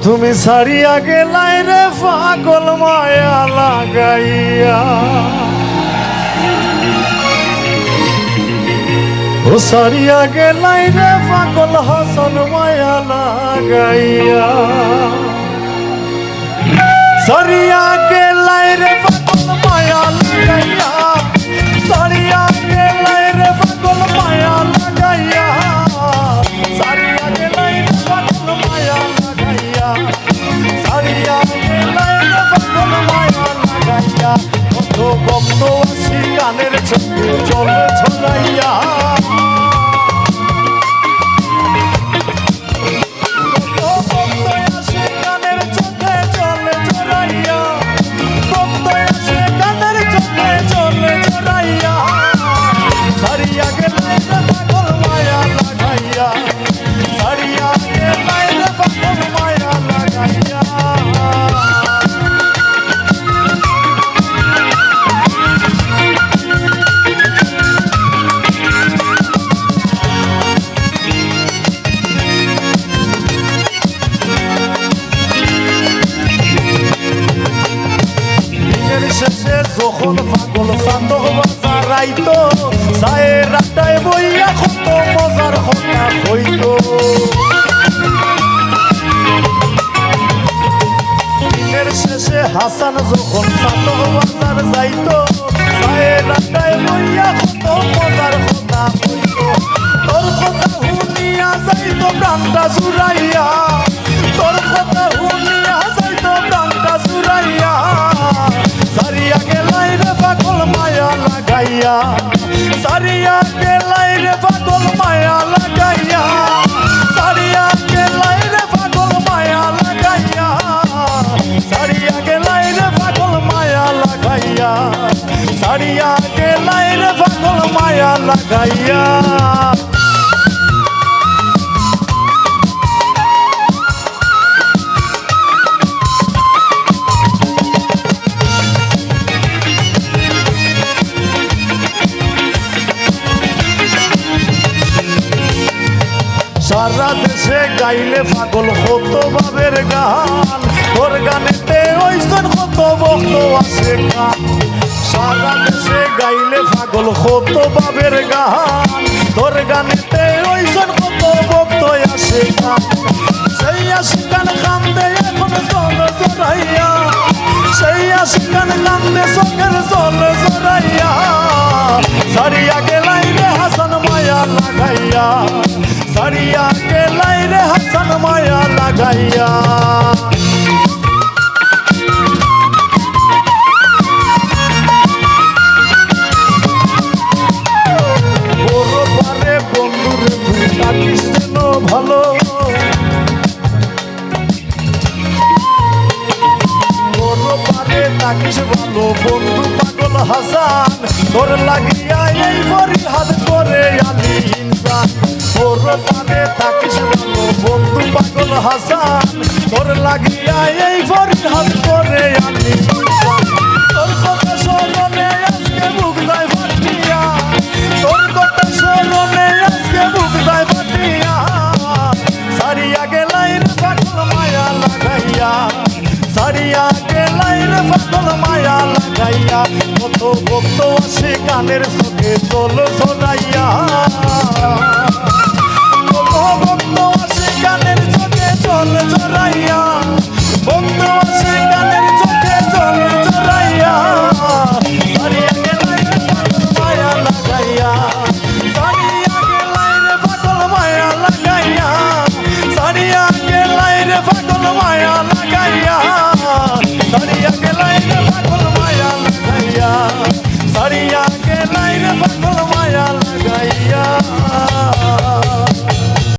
তুমি ছাড়িয়া গেলাই রে পাগল মায়া লাগাইয়া, ও ছাড়িয়া গেলাই রে পাগল হাসন মায়া লাগাইয়া, ছাড়িয়া গেলাই রে পাগল মায়া লাগাইয়া, ছাড়িয়া গেলাই রে পাগল মায়া লাগাইয়া, ছাড়িয়া গেলাই রে পাগল মায়া লাগাইয়া, ছাড়িয়া গেলাই রে পাগল মায়া লাগাইয়া, কত ভক্ত আসি কানের চোখে জল ছড়াইয়া, যখন পাগল চাঁদ বাজারাইতো চায়ের রাটায় বইয়া কত মজার কথা হইতো, দিনের শেষে হাসান যখন চাঁদ বাজার যাইতো চায়ের রাটায় বইয়া কত মজার কথা হইতো, তোর কথা শুনিয়া যাইতো প্রাণটা জুড়াইয়া, তোর কথা শুনিয়া যাইতো প্রাণটা জুড়াইয়া, ছাড়িয়া গেলাই রে পাগল মায়া লাগাইয়া, ছাড়িয়া গেলাই রে পাগল মায়া লাগাইয়া, ছাড়িয়া গেলাই রে পাগল মায়া লাগাইয়া, ছাড়িয়া গেলাই রে পাগল মায়া লাগাইয়া, ছাড়িয়া গেলাই রে পাগল মায়া লাগাইয়া। সারা দেশে গাইলে পাগল কত ভাবের গান, তোর গানেতে ওইজন কত ভক্ত আছে গান, সারা দেশে গাইলে পাগল কত ভাবের গান, তোর গানেতে ওইজন কত ভক্ত আছে গান, সেই আশিকান কান্দে এখন জল জড়াইয়া, সেই আশিকান কান্দে চোখের জল জড়াইয়া, ছাড়িয়া গেলাই রে হাসান মায়া লাগাইয়া, ছাড়িয়া গেলাই রে হাসান মায়া লাগাইয়া। বড় পারে বন্ধুরে তুই থাকিস যেন ভালো, বড় পারে থাকিস ভালো বন্ধু পাগল হাসান, তোর লাগিয়া এই বড়ি হাত করে আলি ইনসান, তোর পারে থাকিস ভালো বন্ধু পাগল হাসান, তোর লাগিয়া এই বড়ি হাত করে আলি ইনসান, তোর কথা স্মরণে আজকে বুক যায় ফাটিয়া, তোর কথা স্মরণে আজকে বুক যায় ফাটিয়া, ছাড়িয়া গেলাই রে পাগল মায়া লাগাইয়া, ছাড়িয়া গেলাই রে পাগল মায়া লাগাইয়া, কত ভক্ত আসে কানের চোখে জল ছড়াইয়া, কত ভক্ত আসে কানের চোখে জল